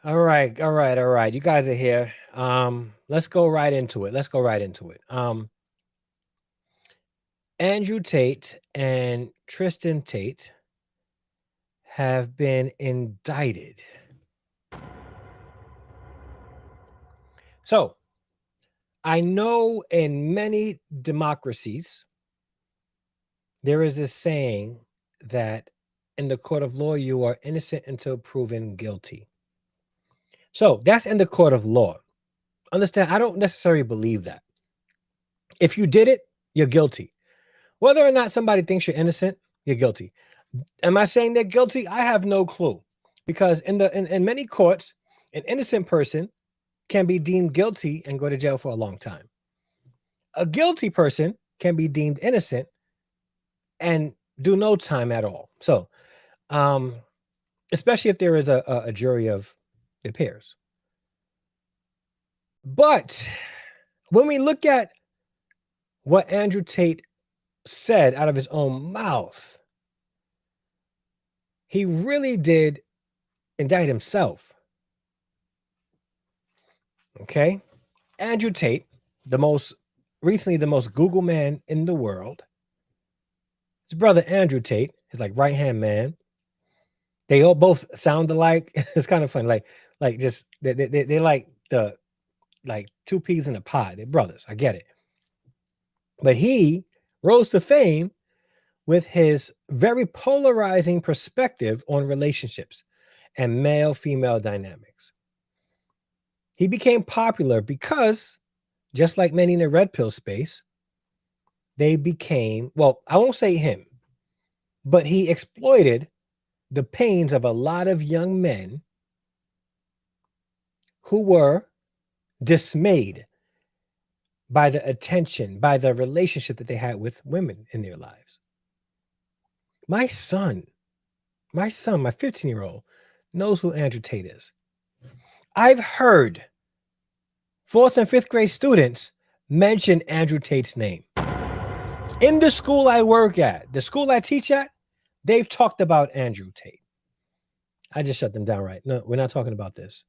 All right, all right, all right. You guys are here. Let's go right into it. Let's go right into it. Andrew Tate and Tristan Tate have been indicted. So I know in many democracies there is this saying that in the court of law you are innocent until proven guilty. So that's in the court of law. Understand? I don't necessarily believe that. If you did it, you're guilty. Whether or not somebody thinks you're innocent, you're guilty. Am I saying they're guilty? I have no clue. Because in many courts, an innocent person can be deemed guilty and go to jail for a long time. A guilty person can be deemed innocent and do no time at all. So, um, especially if there is a jury of their peers. But when we look at what Andrew Tate said out of his own mouth, he really did indict himself. Okay. Andrew Tate, the most recently the most Google man in the world. His brother Andrew Tate, his like right hand man. They all both sound alike. It's kind of fun. Like just they like the like two peas in a pod. They're brothers. I get it. But he rose to fame with his very polarizing perspective on relationships and male female dynamics. He became popular because, just like many in the red pill space, they became, well, I won't say him, but he exploited the pains of a lot of young men who were dismayed by the attention, by the relationship that they had with women in their lives. My son, my 15-year-old, knows who Andrew Tate is. I've heard fourth and fifth grade students mention Andrew Tate's name. In the school I work at, the school I teach at, they've talked about Andrew Tate. I just shut them down, right? No, we're not talking about this.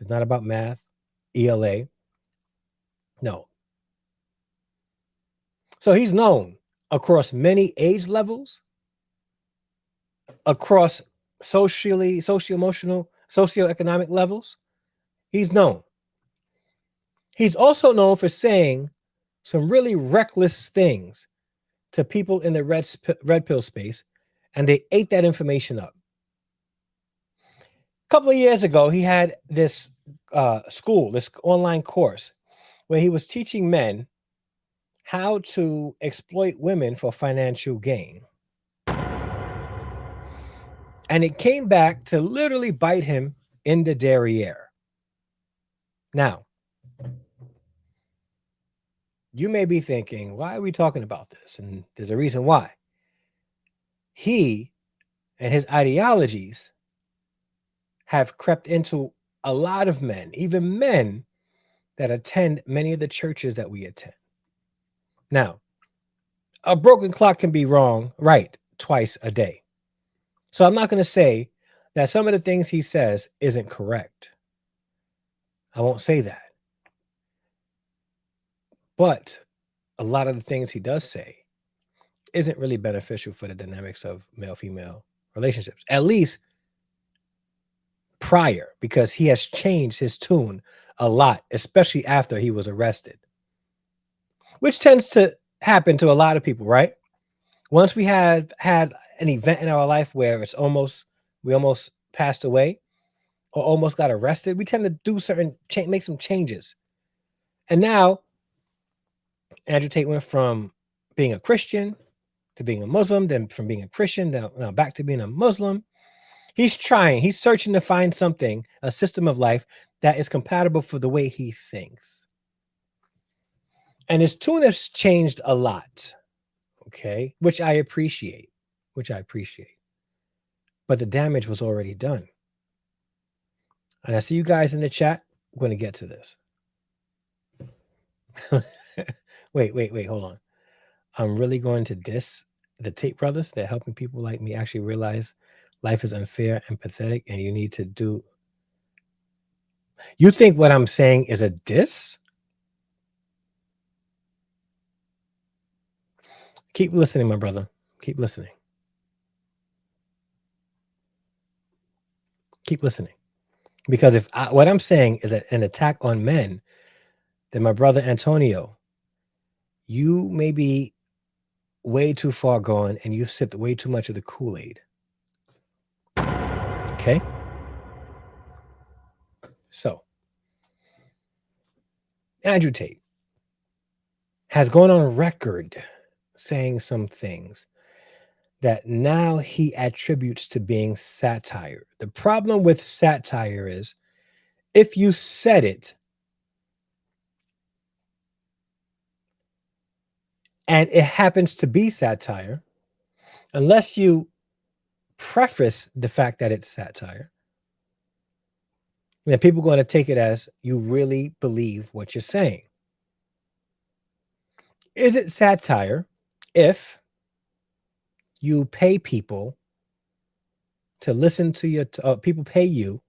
It's not about math, ELA. No. So he's known across many age levels, across socially, socio-emotional, socioeconomic levels. He's known. He's also known for saying some really reckless things to people in the red pill space, and they ate that information up. A couple of years ago, he had this school, this online course, where he was teaching men how to exploit women for financial gain. And it came back to literally bite him in the derriere. Now, you may be thinking, why are we talking about this? And there's a reason why. He and his ideologies have crept into a lot of men, even men that attend many of the churches that we attend. Now, a broken clock can be right twice a day. So I'm not going to say that some of the things he says isn't correct. I won't say that. But a lot of the things he does say isn't really beneficial for the dynamics of male female relationships, at least prior, because he has changed his tune a lot, especially after he was arrested, which tends to happen to a lot of people, right? Once we have had an event in our life where we almost passed away or almost got arrested, we tend to do make some changes. And now Andrew Tate went from being a Christian to being a Muslim, then from being a Christian, now back to being a Muslim. He's searching to find something, a system of life that is compatible for the way he thinks. And his tune has changed a lot, okay, which I appreciate. But the damage was already done. And I see you guys in the chat. I'm going to get to this. wait, hold on. I'm really going to diss the Tate brothers. They're helping people like me actually realize life is unfair and pathetic, and you need to do You think what I'm saying is a diss? Keep listening, my brother. Keep listening. Keep listening. Because if what I'm saying is an attack on men, then my brother Antonio, you may be way too far gone and you've sipped way too much of the Kool-Aid. Okay? So, Andrew Tate has gone on record saying some things that now he attributes to being satire. The problem with satire is if you said it and it happens to be satire, unless you preface the fact that it's satire, then people are going to take it as you really believe what you're saying. Is it satire if you pay people to listen to your people pay you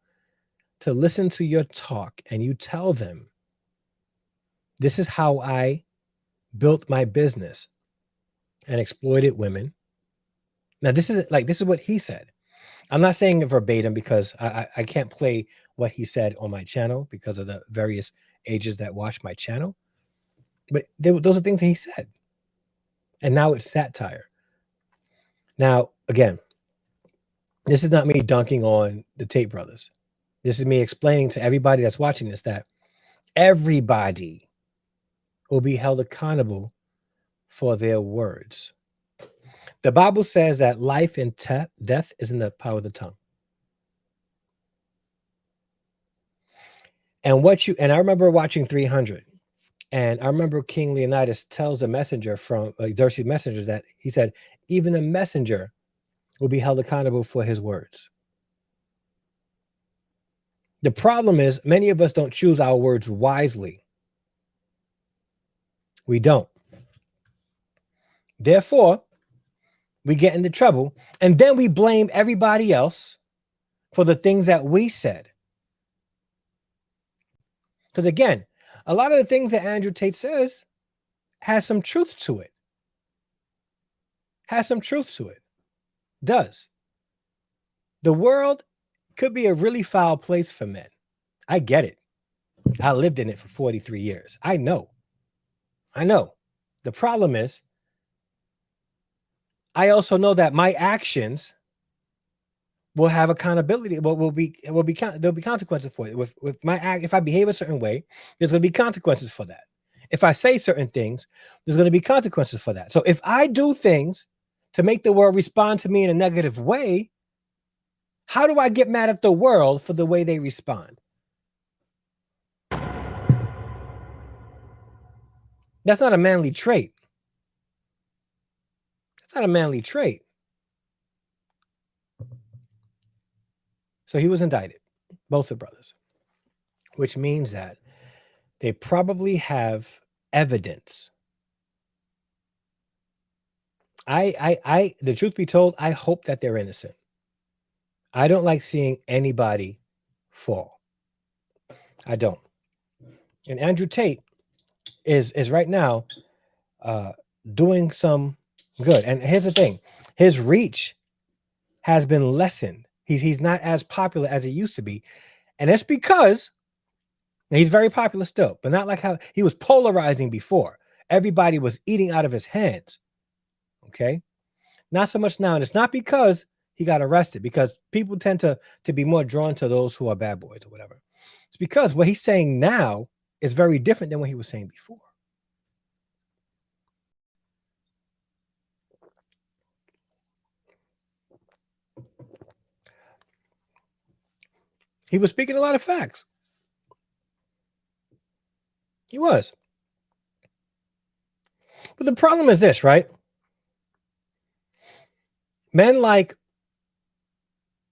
to listen to your talk and you tell them, this is how I built my business and exploited women? Now, this is what he said. I'm not saying it verbatim because I can't play what he said on my channel because of the various ages that watch my channel. But those are things that he said. And now it's satire. Now, again, this is not me dunking on the Tate brothers. This is me explaining to everybody that's watching this that everybody will be held accountable for their words. The Bible says that life and death is in the power of the tongue. And I remember watching 300, and I remember King Leonidas tells the messenger from Xerxes' messenger that he said, even a messenger will be held accountable for his words. The problem is many of us don't choose our words wisely. We don't. Therefore, we get into trouble, and then we blame everybody else for the things that we said. Because again, a lot of the things that Andrew Tate says has some truth to it. Does. The world could be a really foul place for men. I get it. I lived in it for 43 years. I know. The problem is, I also know that my actions will have accountability. There'll be consequences for it. With my act, if I behave a certain way, there's going to be consequences for that. If I say certain things, there's going to be consequences for that. So if I do things to make the world respond to me in a negative way, how do I get mad at the world for the way they respond? That's not a manly trait. So he was indicted, both the brothers, which means that they probably have evidence. The truth be told, I hope that they're innocent. I don't like seeing anybody fall. I don't. And Andrew Tate is right now doing some good. And here's the thing, his reach has been lessened. He's not as popular as he used to be. And it's because he's very popular still, but not like how he was polarizing before. Everybody was eating out of his hands. Okay. Not so much now. And it's not because he got arrested, because people tend to be more drawn to those who are bad boys or whatever. It's because what he's saying now is very different than what he was saying before. He was speaking a lot of facts. He was. But the problem is this, right? Men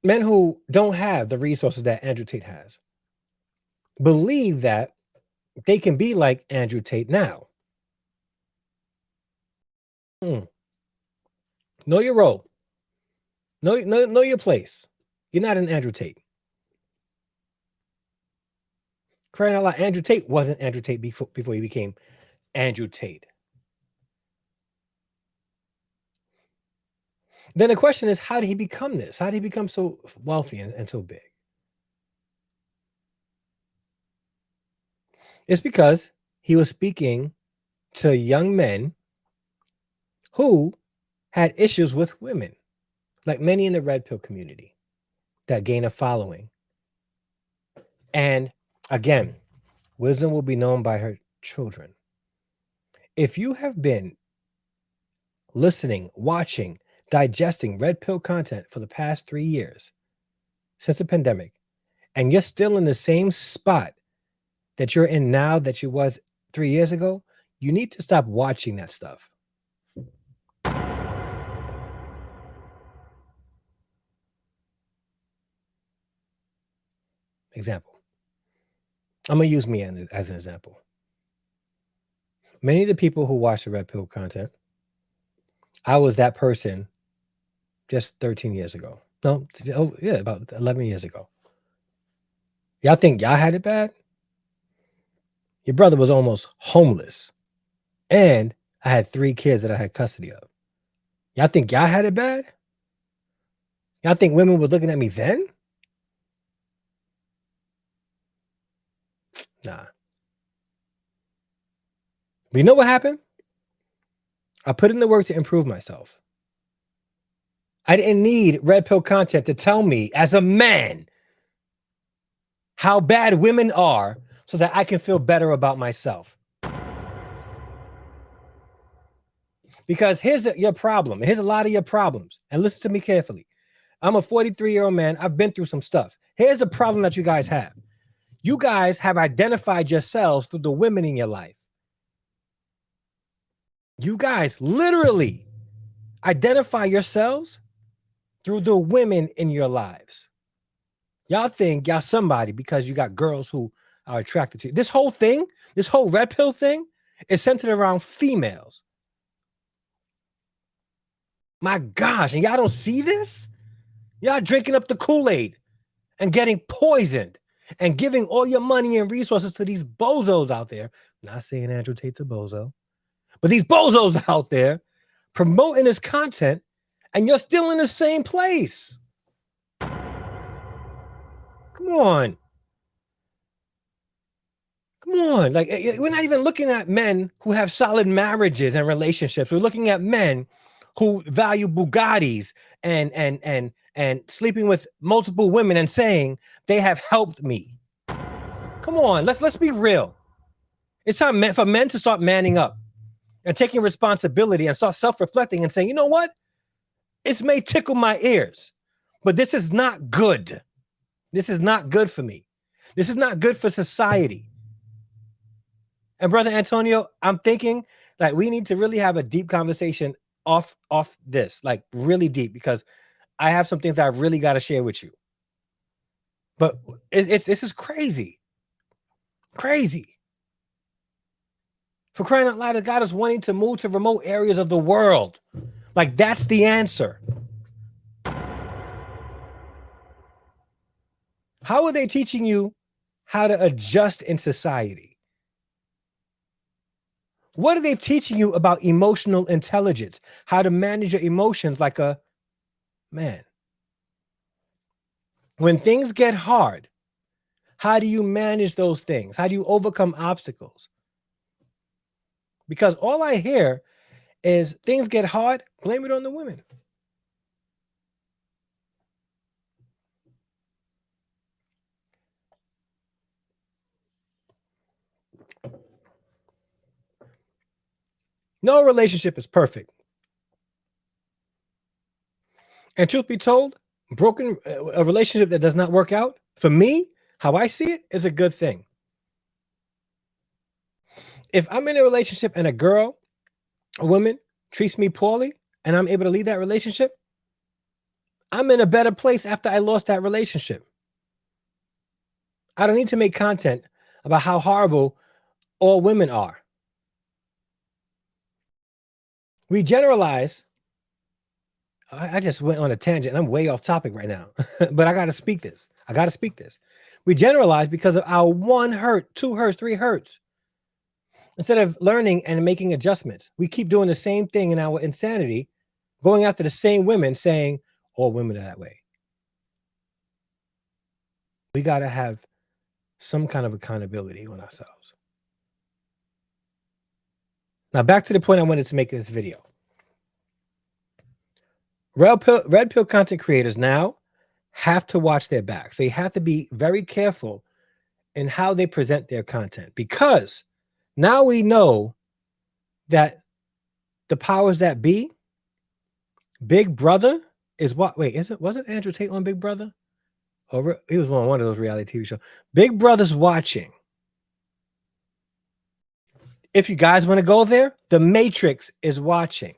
who don't have the resources that Andrew Tate has believe that they can be like Andrew Tate now. Know your role. Know your place. You're not an Andrew Tate. Crying out loud, Andrew Tate wasn't Andrew Tate before he became Andrew Tate. Then the question is, how did he become this? How did he become so wealthy and so big? It's because he was speaking to young men who had issues with women, like many in the red pill community that gain a following. And again, wisdom will be known by her children. If you have been listening, watching, digesting red pill content for the past 3 years since the pandemic, and you're still in the same spot that you're in now that you was 3 years ago, you need to stop watching that stuff. Example. I'm going to use me as an example. Many of the people who watch the red pill content, I was that person just 13 years ago. No, yeah, about 11 years ago. Y'all think y'all had it bad? Your brother was almost homeless. And I had 3 kids that I had custody of. Y'all think y'all had it bad? Y'all think women were looking at me then? Nah. But you know what happened? I put in the work to improve myself. I didn't need red pill content to tell me as a man how bad women are so that I can feel better about myself. Because here's your problem. Here's a lot of your problems. And listen to me carefully. I'm a 43-year-old man. I've been through some stuff. Here's the problem that you guys have. You guys have identified yourselves through the women in your life. You guys literally identify yourselves through the women in your lives. Y'all think y'all somebody because you got girls who are attracted to you. This whole thing, this whole red pill thing is centered around females. My gosh, and y'all don't see this? Y'all drinking up the Kool-Aid and getting poisoned and giving all your money and resources to these bozos out there. Not saying Andrew Tate's a bozo, but these bozos out there promoting this content, and you're still in the same place. Come on. Come on. Like, we're not even looking at men who have solid marriages and relationships. We're looking at men who value Bugattis and sleeping with multiple women and saying they have helped me. Come on, let's be real. It's time for men to start manning up and taking responsibility and start self-reflecting and saying, you know what? It may tickle my ears, but this is not good. This is not good for me. This is not good for society. And Brother Antonio, I'm thinking that we need to really have a deep conversation off this, like really deep, because I have some things that I've really got to share with you. But this is crazy. Crazy. For crying out loud, God is wanting to move to remote areas of the world. Like, that's the answer. How are they teaching you how to adjust in society? What are they teaching you about emotional intelligence? How to manage your emotions like a man? When things get hard, how do you manage those things? How do you overcome obstacles? Because all I hear is things get hard, blame it on the women. No relationship is perfect. And truth be told, a relationship that does not work out, for me, how I see it, is a good thing. If I'm in a relationship and a woman treats me poorly and I'm able to leave that relationship, I'm in a better place after I lost that relationship. I don't need to make content about how horrible all women are. We generalize I just went on a tangent and I'm way off topic right now, but I got to speak this. I got to speak this. We generalize because of our 1 hurt, 2 hurts, 3 hurts. Instead of learning and making adjustments, we keep doing the same thing in our insanity, going after the same women, saying all women are that way. We got to have some kind of accountability on ourselves. Now, back to the point I wanted to make in this video. Red pill content creators now have to watch their backs. They have to be very careful in how they present their content, because now we know that the powers that be, Big Brother is what? Wait, wasn't Andrew Tate on Big Brother? Or he was on one of those reality TV shows. Big Brother's watching. If you guys want to go there, The Matrix is watching.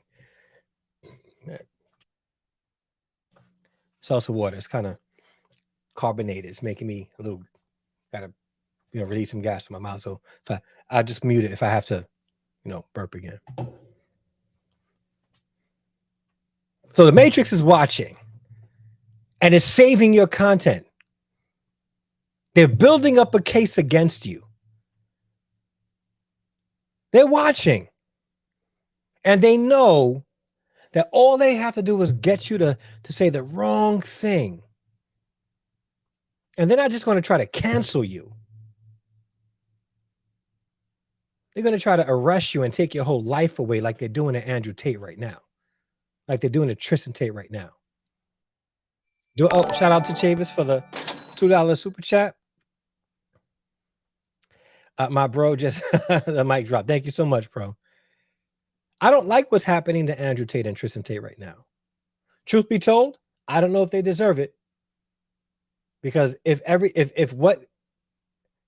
Salsa water. It's kind of carbonated. It's making me a little, gotta, release some gas from my mouth. So I'll just mute it if I have to, burp again. So The Matrix is watching and it's saving your content. They're building up a case against you. They're watching. And they know that all they have to do is get you to say the wrong thing. And they're not just going to try to cancel you. They're going to try to arrest you and take your whole life away, like they're doing to Andrew Tate right now. Like they're doing to Tristan Tate right now. Shout out to Chavis for the $2 super chat. My bro just the mic dropped. Thank you so much, bro. I don't like what's happening to Andrew Tate and Tristan Tate right now. Truth be told, I don't know if they deserve it. Because if what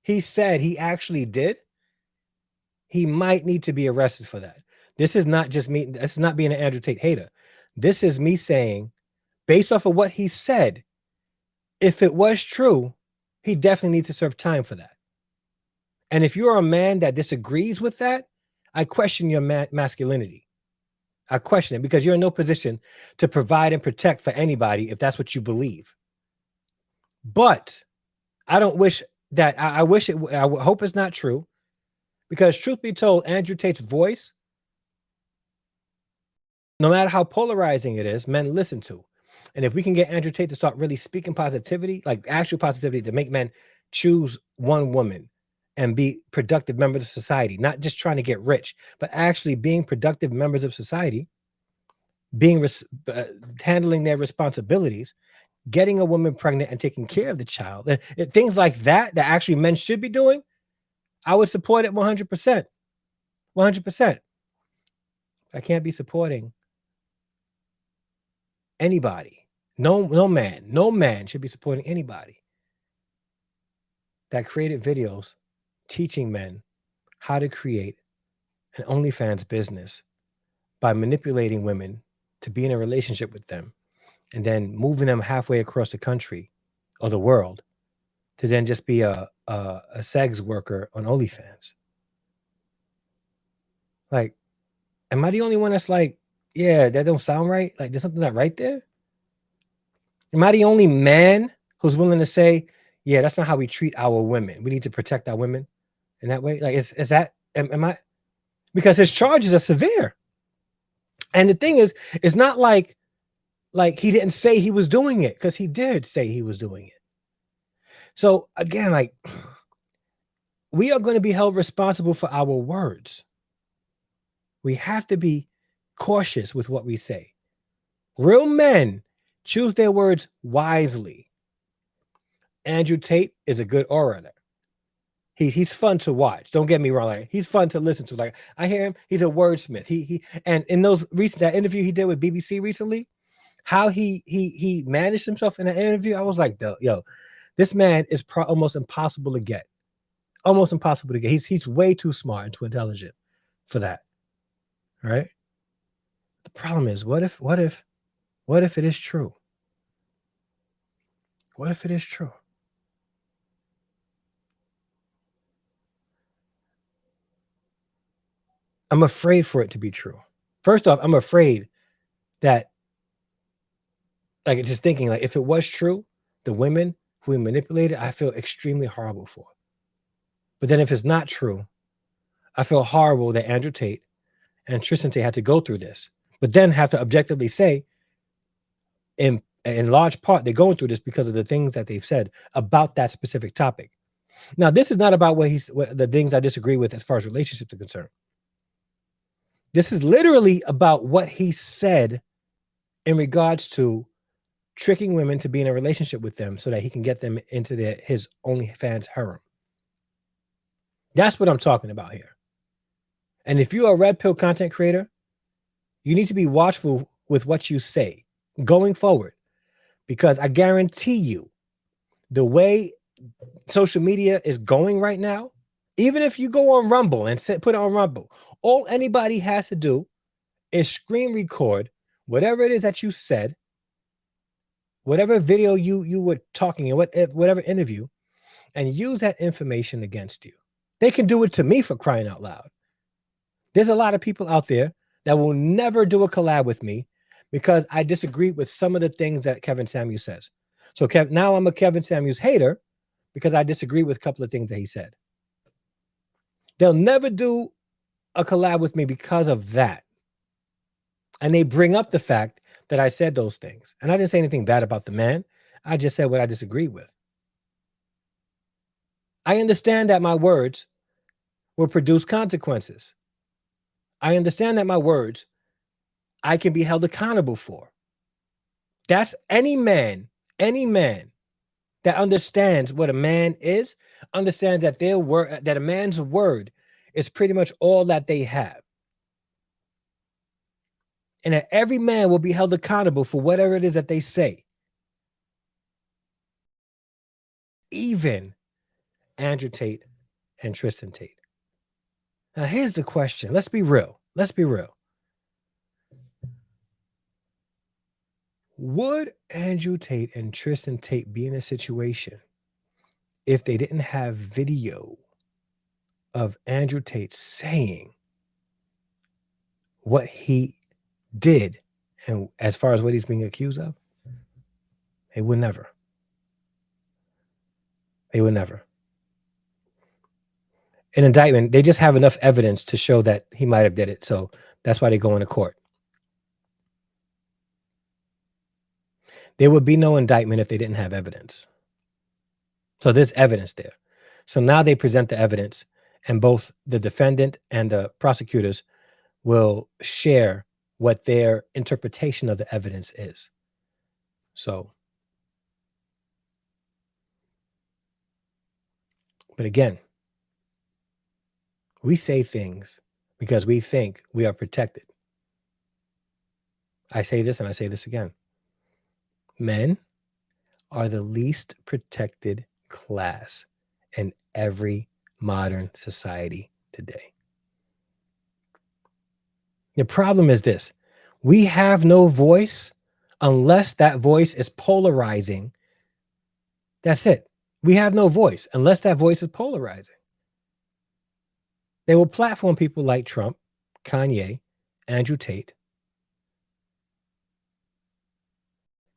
he said he actually did, he might need to be arrested for that. This is not just me. This is not being an Andrew Tate hater. This is me saying, based off of what he said, if it was true, he definitely needs to serve time for that. And if you're a man that disagrees with that, I question your masculinity. I question it, because you're in no position to provide and protect for anybody if that's what you believe. But I don't wish that. I wish it. I hope it's not true, because truth be told, Andrew Tate's voice, no matter how polarizing it is, men listen to. And if we can get Andrew Tate to start really speaking positivity, like actual positivity, to make men choose one woman and be productive members of society, not just trying to get rich, but actually being productive members of society, being handling their responsibilities, getting a woman pregnant and taking care of the child, and things like that actually men should be doing, I would support it 100%. 100%. I can't be supporting anybody. No man should be supporting anybody that created videos teaching men how to create an OnlyFans business by manipulating women to be in a relationship with them and then moving them halfway across the country or the world to then just be a sex worker on OnlyFans. Like, am I the only one that's like, yeah, that don't sound right? Like, there's something not right there? Am I the only man who's willing to say, yeah, that's not how we treat our women. We need to protect our women in that way? Like, is that, am I? Because his charges are severe. And the thing is, it's not like he didn't say he was doing it, because he did say he was doing it. So again, like, we are going to be held responsible for our words. We have to be cautious with what we say. Real men choose their words wisely. Andrew Tate is a good orator. He's fun to watch. Don't get me wrong. Like, he's fun to listen to. Like, I hear him. He's a wordsmith. And in that interview he did with BBC recently, how he managed himself in an interview, I was like, yo, this man is almost impossible to get. Almost impossible to get. He's way too smart and too intelligent for that. Right? The problem is, what if it is true? What if it is true? I'm afraid for it to be true. First off, I'm afraid that Like, just thinking, like, if it was true, the women who he manipulated, I feel extremely horrible for. But then if it's not true, I feel horrible that Andrew Tate and Tristan Tate had to go through this, but then have to objectively say, in large part, they're going through this because of the things that they've said about that specific topic. Now, this is not about what the things I disagree with as far as relationships are concerned. This is literally about what he said in regards to tricking women to be in a relationship with them so that he can get them into his OnlyFans harem. That's what I'm talking about here. And if you're a red pill content creator, you need to be watchful with what you say going forward, because I guarantee you, the way social media is going right now, even if you go on Rumble and put it on Rumble, all anybody has to do is screen record whatever it is that you said, whatever video you were talking in, whatever interview, and use that information against you. They can do it to me, for crying out loud. There's a lot of people out there that will never do a collab with me because I disagree with some of the things that Kevin Samuels says. So now I'm a Kevin Samuels hater because I disagree with a couple of things that he said. They'll never do a collab with me because of that. And they bring up the fact that I said those things. And I didn't say anything bad about the man. I just said what I disagreed with. I understand that my words will produce consequences. I understand that my words I can be held accountable for. That's any man that understands what a man is, understands that that a man's word is pretty much all that they have. And that every man will be held accountable for whatever it is that they say. Even Andrew Tate and Tristan Tate. Now, here's the question. Let's be real. Would Andrew Tate and Tristan Tate be in a situation if they didn't have video of Andrew Tate saying what he did and as far as what he's being accused of? They would never. An indictment, they just have enough evidence to show that he might have did it. So that's why they go into court. There would be no indictment if they didn't have evidence. So there's evidence there. So now they present the evidence, and both the defendant and the prosecutors will share what their interpretation of the evidence is. So, but again, we say things because we think we are protected. I say this and I say this again. Men are the least protected class in every modern society today. The problem is this: we have no voice unless that voice is polarizing. That's it. We have no voice unless that voice is polarizing. They will platform people like Trump, Kanye, Andrew Tate.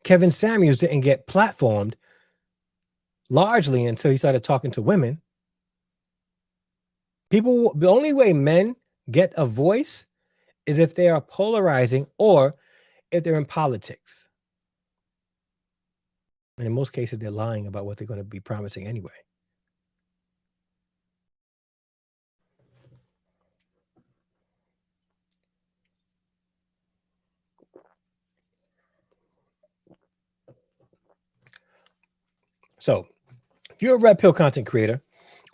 Kevin Samuels didn't get platformed largely until he started talking to women. The only way men get a voice is if they are polarizing or if they're in politics. And in most cases, they're lying about what they're going to be promising anyway. So if you're a red pill content creator,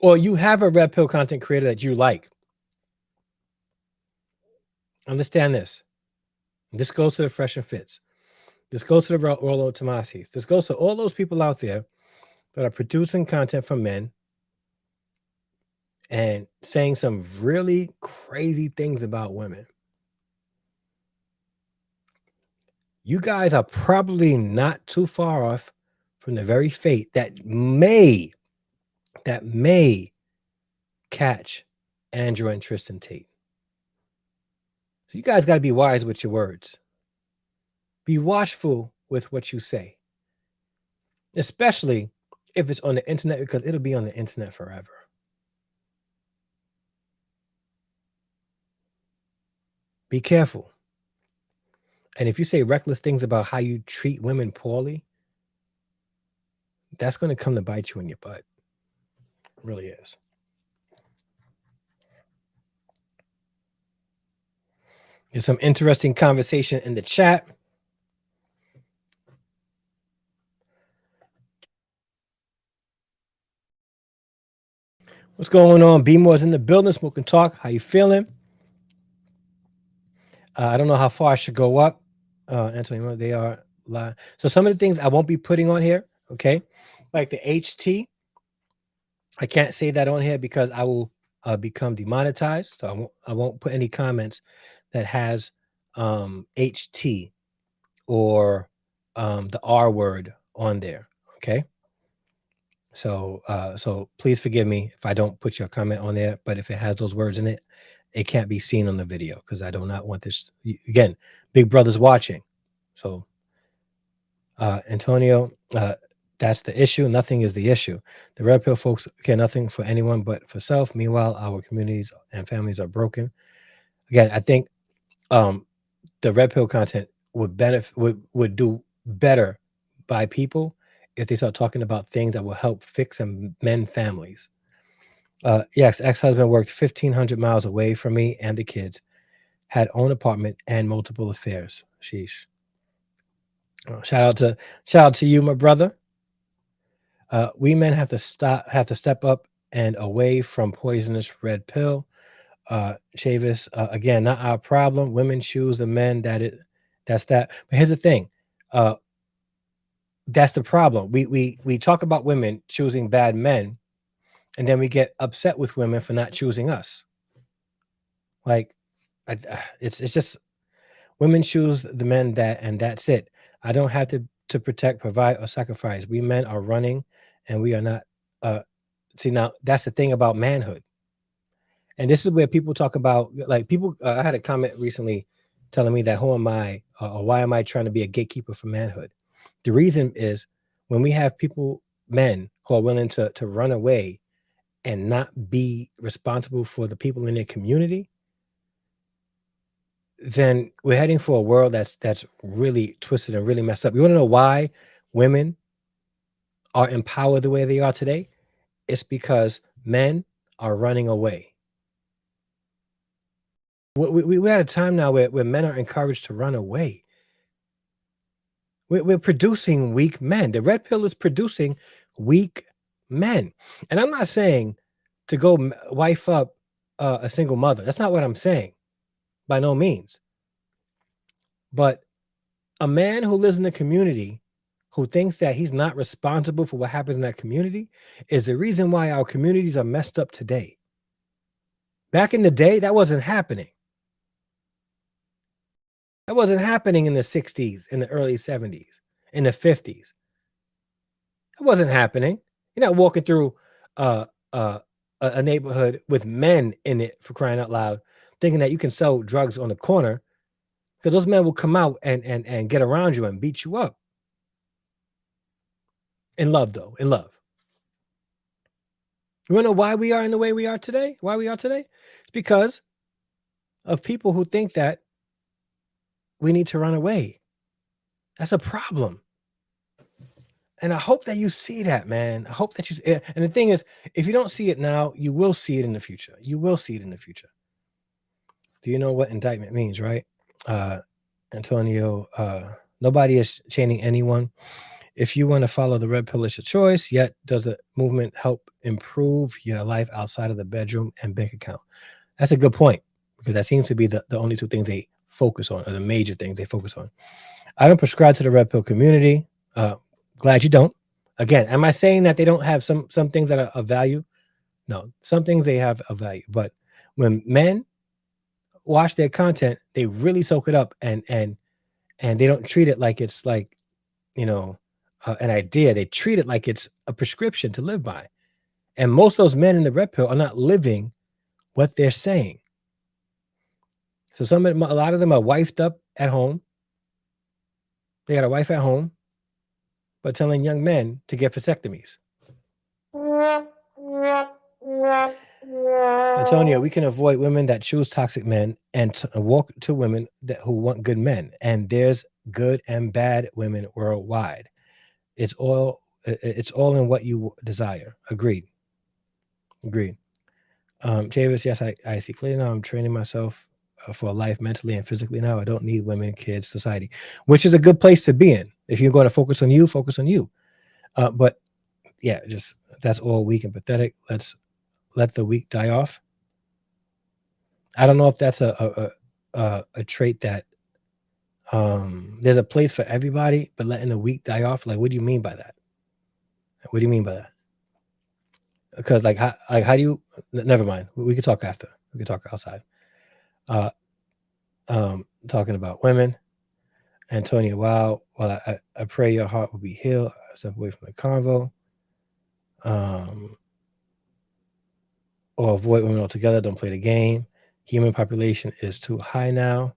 or you have a red pill content creator that you like, understand this. This goes to the Fresh and Fits. This goes to the Rollo Tomasis. This goes to all those people out there that are producing content for men and saying some really crazy things about women. You guys are probably not too far off from the very fate that may catch Andrew and Tristan Tate. So you guys got to be wise with your words. Be watchful with what you say, especially if it's on the internet, because it'll be on the internet forever. Be careful. And if you say reckless things about how you treat women poorly, that's going to come to bite you in your butt. It really is. There's some interesting conversation in the chat. What's going on? B-More's in the building, Smoking Talk. How you feeling? I don't know how far I should go up. Antonio, they are live. So some of the things I won't be putting on here, okay? Like the HT, I can't say that on here because I will become demonetized. So I won't put any comments that has HT or the R word on there, okay? So please forgive me if I don't put your comment on there, but if it has those words in it, it can't be seen on the video because I do not want this. Again, Big Brother's watching. So Antonio, that's the issue. Nothing is the issue. The red pill folks care nothing for anyone but for self. Meanwhile, our communities and families are broken. Again, I think the red pill content would benefit, would do better by people if they start talking about things that will help fix and mend families. Yes, ex-husband worked 1,500 miles away from me and the kids, had own apartment and multiple affairs. Sheesh. Shout out to you, my brother. We men have to step up and away from poisonous red pill. Chavis, again, not our problem. Women choose the men that's that. But here's the thing. That's the problem. We talk about women choosing bad men, and then we get upset with women for not choosing us. Like, it's just women choose the men and that's it. I don't have to protect, provide, or sacrifice. We men are running, and we are not. See, now that's the thing about manhood, and this is where people talk about like people. I had a comment recently telling me that who am I, or why am I trying to be a gatekeeper for manhood? The reason is when we have men who are willing to run away and not be responsible for the people in their community, then we're heading for a world that's really twisted and really messed up. You want to know why women are empowered the way they are today? It's because men are running away. We're at a time now where men are encouraged to run away. We're producing weak men. The red pill is producing weak men. And I'm not saying to go wife up a single mother. That's not what I'm saying, by no means. But a man who lives in the community who thinks that he's not responsible for what happens in that community is the reason why our communities are messed up today. Back in the day, that wasn't happening. That wasn't happening in the 60s, in the early 70s, in the 50s. That wasn't happening. You're not walking through a neighborhood with men in it, for crying out loud, thinking that you can sell drugs on the corner, because those men will come out and get around you and beat you up. In love, though, in love. You want to know why we are in the way we are today? Why we are today? It's because of people who think that we need to run away. That's a problem. And I hope that you see that, man. I hope that you. And the thing is, if you don't see it now, you will see it in the future. You will see it in the future. Do you know what indictment means, right? Antonio, nobody is chaining anyone. If you want to follow the red pill, it's your choice. Yet, does the movement help improve your life outside of the bedroom and bank account? That's a good point, because that seems to be the only two things they focus on, or the major things they focus on. I don't prescribe to the red pill community. Glad you don't. Again, am I saying that they don't have some things that are of value? No, some things they have of value. But when men watch their content, they really soak it up, and they don't treat it like it's like, an idea. They treat it like it's a prescription to live by. And most of those men in the red pill are not living what they're saying. So a lot of them are wifed up at home. They got a wife at home, but telling young men to get vasectomies. Antonio, we can avoid women that choose toxic men and walk to women who want good men. And there's good and bad women worldwide. It's all in what you desire. Agreed. Chavis, yes, I see clearly now. I'm training myself for life mentally and physically now. I don't need women, kids, society, which is a good place to be in. If you're going to focus on you, focus on you. But yeah, just that's all weak and pathetic. Let's let the weak die off. I don't know if that's a trait that there's a place for everybody, but letting the weak die off. Like, what do you mean by that? What do you mean by that? Because how do you? Never mind. We can talk after. We can talk outside. Talking about women. Antonio, wow. Well, I pray your heart will be healed. I step away from the convo. Or avoid women altogether. Don't play the game. Human population is too high now.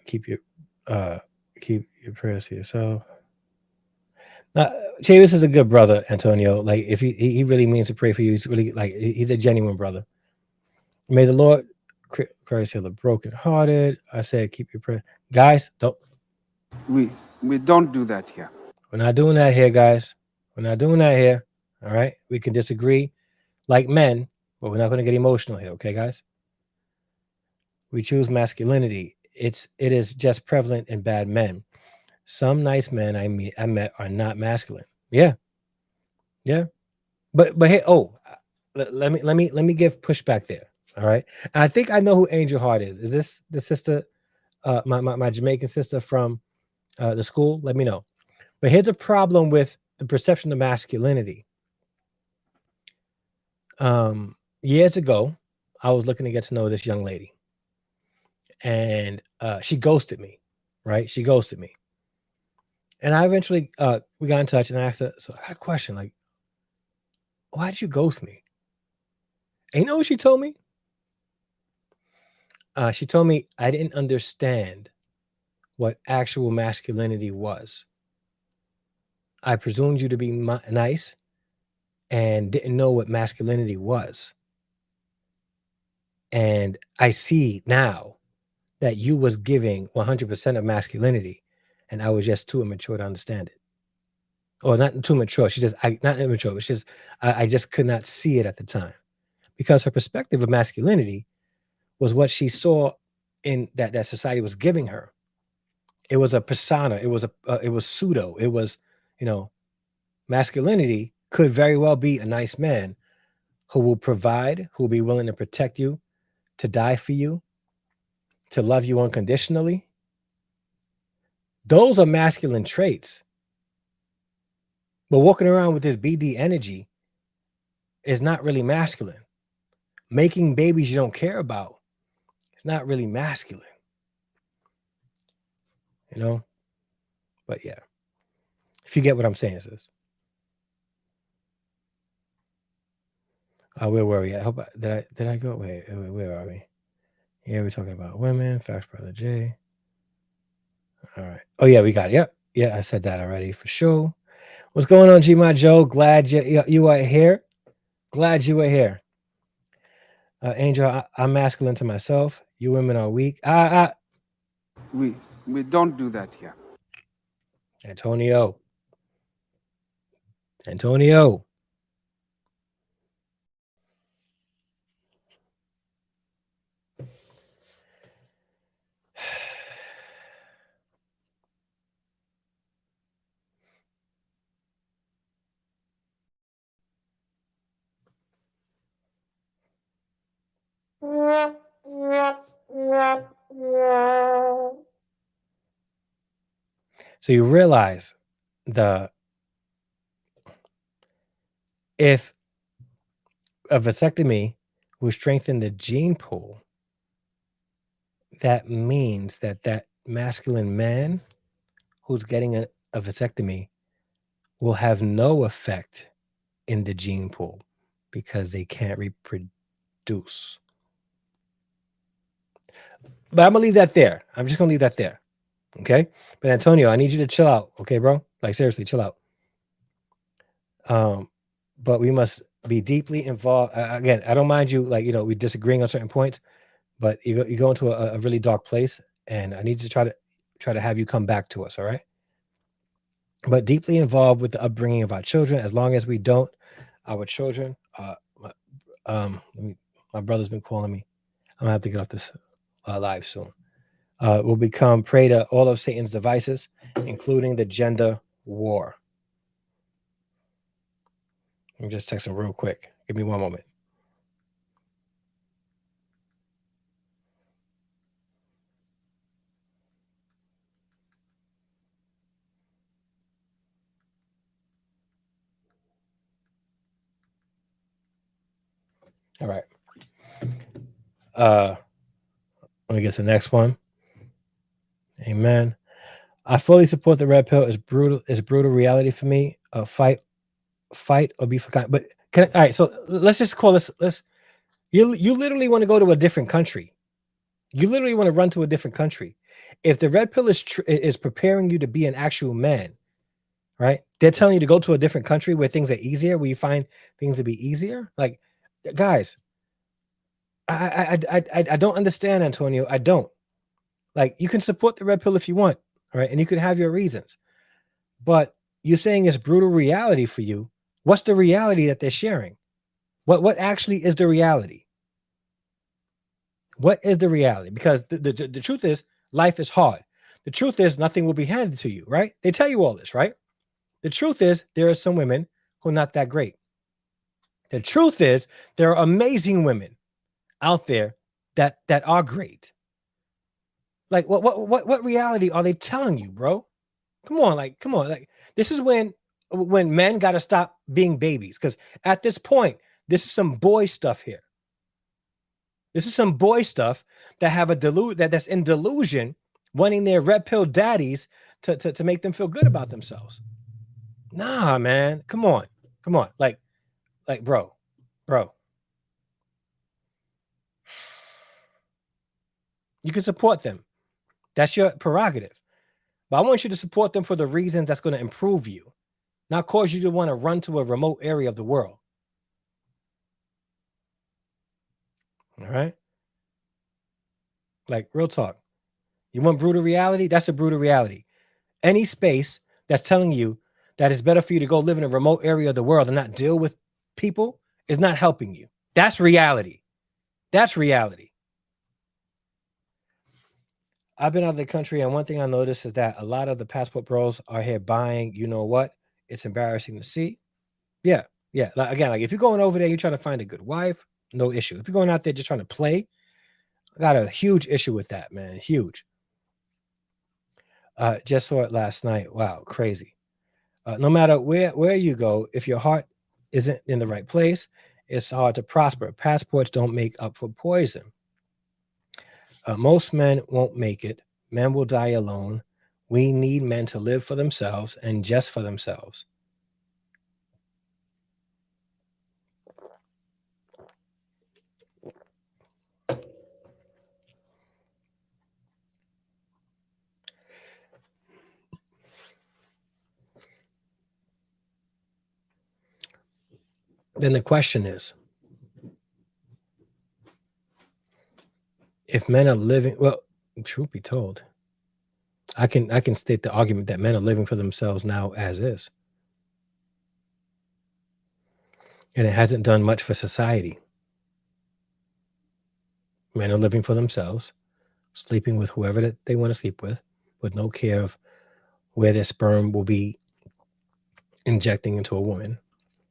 Keep your prayers to yourself. Chavis is a good brother, Antonio. Like, if he really means to pray for you, he's really he's a genuine brother. May the Lord Christ heal the brokenhearted. I said, keep your prayer, guys. Don't we don't do that here. We're not doing that here, guys. We're not doing that here. All right, we can disagree like men, but we're not going to get emotional here, okay, guys? We choose masculinity. It is just prevalent in bad men. Some nice men I met are not masculine. Yeah. But hey, let me give pushback there. All right. And I think I know who Angel Heart is. Is this the sister, my Jamaican sister from the school? Let me know. But here's a problem with the perception of masculinity. Years ago, I was looking to get to know this young lady, and she ghosted me. Right? She ghosted me. And I eventually we got in touch, and I asked her, so I had a question, like, why did you ghost me? And you know what she told me? She told me I didn't understand what actual masculinity was. I presumed you to be nice and didn't know what masculinity was. And I see now that you was giving 100% of masculinity, and I was just too immature to understand it. Or not too mature. Not immature. It's just I just could not see it at the time, because her perspective of masculinity was what she saw in that society was giving her. It was a persona. It was pseudo. It was, masculinity could very well be a nice man who will provide, who will be willing to protect you, to die for you, to love you unconditionally. Those are masculine traits. But walking around with this BD energy is not really masculine. Making babies you don't care about, it's not really masculine. But yeah, if you get what I'm saying, sis. Where were we? I hope did I go? Wait, where are we? Yeah, we're talking about women. Facts, brother Jay. All right. Oh yeah, we got it. Yep. Yeah, I said that already for sure. What's going on, G My Joe? Glad you are here. Glad you were here. Angel, I'm masculine to myself. You women are weak. We don't do that here. Antonio. So you realize if a vasectomy will strengthen the gene pool, that means that masculine man who's getting a vasectomy will have no effect in the gene pool because they can't reproduce. But I'm gonna leave that there. I'm just gonna leave that there. Okay. But Antonio, I need you to chill out. Okay, bro? Like seriously, chill out. But we must be deeply involved. Again, I don't mind you, like, we disagreeing on certain points, but you go into a really dark place, and I need to try to have you come back to us. All right. But deeply involved with the upbringing of our children. As long as we don't, our children, my brother's been calling me. I'm gonna have to get off this live soon. Will become prey to all of Satan's devices, including the gender war. Let me just text him real quick. Give me one moment. All right. Let me get to the next one. Amen. I fully support the red pill. It's brutal. It's brutal reality for me. Fight or be for kind. But all right. So let's just call this. You literally want to go to a different country. You literally want to run to a different country. If the red pill is preparing you to be an actual man, right? They're telling you to go to a different country where things are easier, where you find things to be easier. Like, guys, I don't understand, Antonio. I don't. Like, you can support the red pill if you want, all right, and you can have your reasons, but you're saying it's brutal reality for you. What's the reality that they're sharing? What actually is the reality? What is the reality? Because the truth is, life is hard. The truth is, nothing will be handed to you, right? They tell you all this, right? The truth is, there are some women who are not that great. The truth is, there are amazing women out there that are great. Like, what reality are they telling you, bro? Come on, like this is when men got to stop being babies, because at this point, this is some boy stuff here. This is some boy stuff that have that's in delusion, wanting their red pill daddies to make them feel good about themselves. Nah, man, come on, like, bro, you can support them. That's your prerogative. But I want you to support them for the reasons that's going to improve you, not cause you to want to run to a remote area of the world. All right. Like, real talk. You want brutal reality? That's a brutal reality. Any space that's telling you that it's better for you to go live in a remote area of the world and not deal with people is not helping you. That's reality. That's reality. I've been out of the country, and one thing I noticed is that a lot of the passport bros are here buying. You know what? It's embarrassing to see. Yeah, yeah. Like, again, like if you're going over there, you're trying to find a good wife, no issue. If you're going out there just trying to play, I got a huge issue with that, man. Huge. Just saw it last night. Wow, crazy. No matter where you go, if your heart isn't in the right place, it's hard to prosper. Passports don't make up for poison. Most men won't make it. Men will die alone. We need men to live for themselves and just for themselves. Then the question is, if men are living, well, truth be told, I can state the argument that men are living for themselves now as is. And it hasn't done much for society. Men are living for themselves, sleeping with whoever that they want to sleep with no care of where their sperm will be injecting into a woman,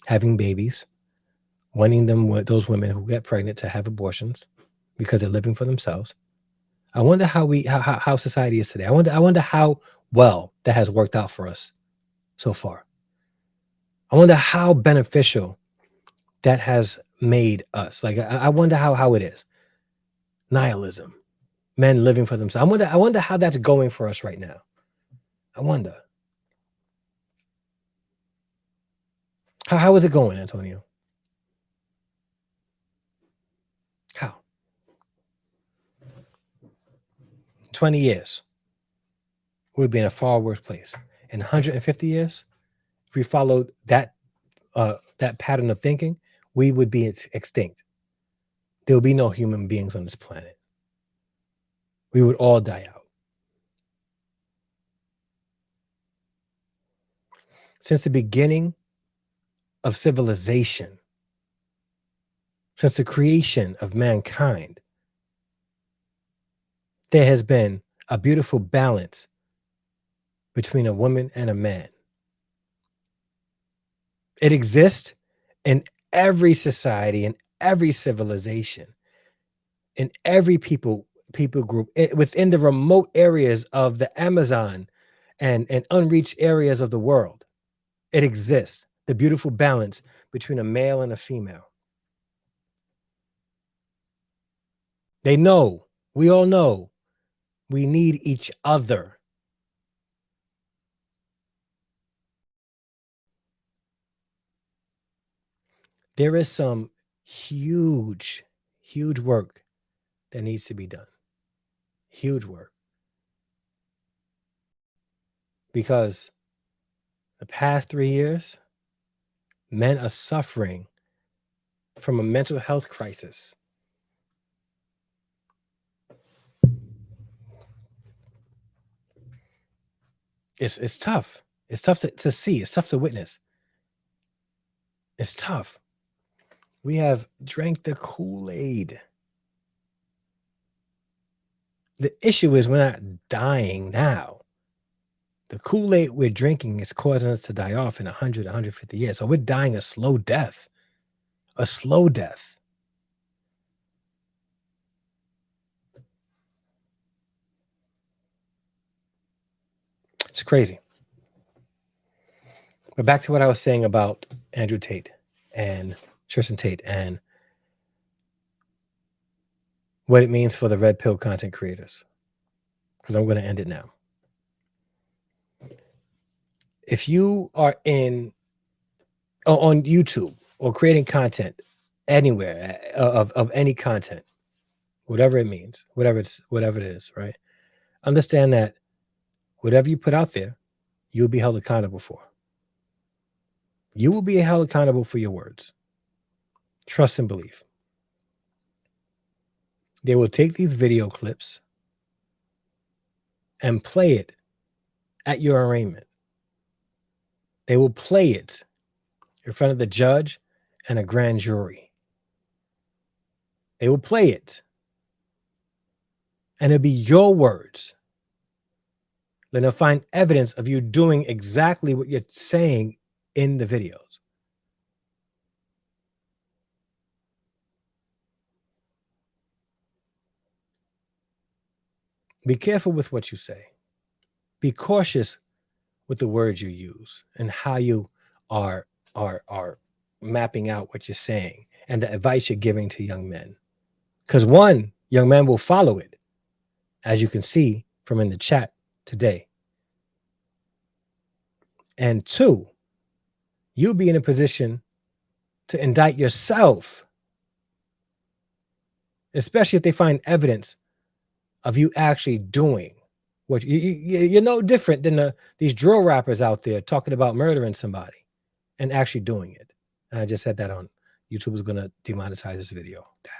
having babies, wanting those women who get pregnant to have abortions because they're living for themselves. I wonder how society is today. I wonder how well that has worked out for us so far. I wonder how beneficial that has made us. Like, I wonder how it is. Nihilism, men living for themselves. I wonder how that's going for us right now. I wonder. How is it going, Antonio? How? 20 years. we'd be in a far worse place. In 150 years, if we followed that pattern of thinking, we would be extinct. There will be no human beings on this planet. We would all die out. Since the beginning of civilization, since the creation of mankind, there has been a beautiful balance between a woman and a man. It exists in every society, in every civilization, in every people group, within the remote areas of the Amazon and unreached areas of the world. It exists, the beautiful balance between a male and a female. They know, we all know, we need each other. There is some huge work that needs to be done. Huge work. Because the past 3 years, men are suffering from a mental health crisis. It's tough. It's tough to see. It's tough to witness. It's tough. We have drank the Kool-Aid. The issue is we're not dying now. The Kool-Aid we're drinking is causing us to die off in 100, 150 years. So we're dying a slow death. A slow death. It's crazy. But back to what I was saying about Andrew Tate and Tristan Tate and what it means for the red pill content creators. Because I'm going to end it now. If you are on YouTube or creating content anywhere of any content, whatever it means, whatever it is, right? Understand that whatever you put out there, you'll be held accountable for. You will be held accountable for your words. Trust and believe. They will take these video clips and play it at your arraignment. They will play it in front of the judge and a grand jury. They will play it. And it'll be your words. Then they'll find evidence of you doing exactly what you're saying in the videos. Be careful with what you say. Be cautious with the words you use and how you are mapping out what you're saying and the advice you're giving to young men. Because one, young men will follow it, as you can see from in the chat today. And two, you'll be in a position to indict yourself, especially if they find evidence of you actually doing what you're no different than these drill rappers out there talking about murdering somebody and actually doing it. And I just said that on YouTube was going to demonetize this video. Tag.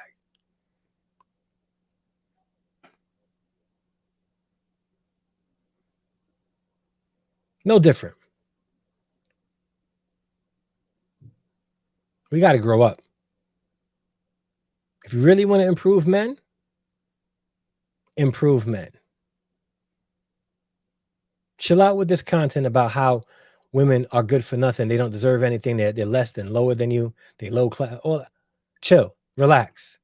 No different. We got to grow up. If you really want to improve men, improve men. Chill out with this content about how women are good for nothing. They don't deserve anything. They're less than, lower than you. They low class. All chill, relax.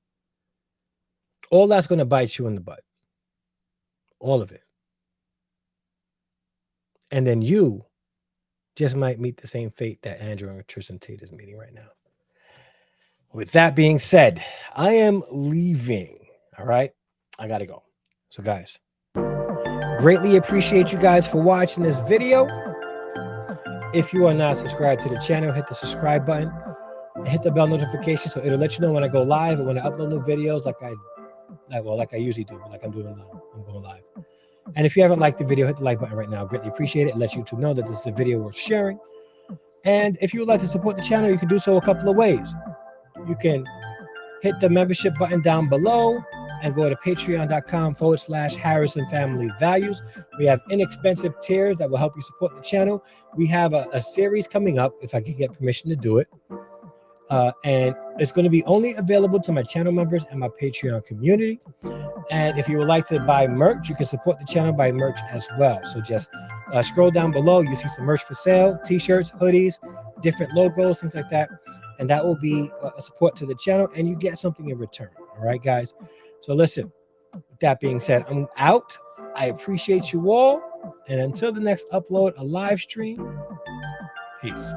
All that's going to bite you in the butt. All of it. And then you just might meet the same fate that Andrew and Tristan Tate is meeting right now. With that being said, I am leaving. All right. I got to go. So guys, greatly appreciate you guys for watching this video. If you are not subscribed to the channel, hit the subscribe button and hit the bell notification so it'll let you know when I go live or when I upload new videos like I usually do, like I'm doing now. I'm going live. And if you haven't liked the video, hit the like button right now. Greatly appreciate it. It lets YouTube know that this is a video worth sharing. And if you would like to support the channel, you can do so a couple of ways. You can hit the membership button down below and go to patreon.com/Harrison Family Values. We have inexpensive tiers that will help you support the channel. We have a series coming up, if I can get permission to do it. And it's going to be only available to my channel members and my Patreon community. And if you would like to buy merch, you can support the channel by merch as well. So just scroll down below. You see some merch for sale, t-shirts, hoodies, different logos, things like that. And that will be a support to the channel, and you get something in return. All right, guys. So listen, with that being said, I'm out. I appreciate you all. And until the next upload, a live stream, peace.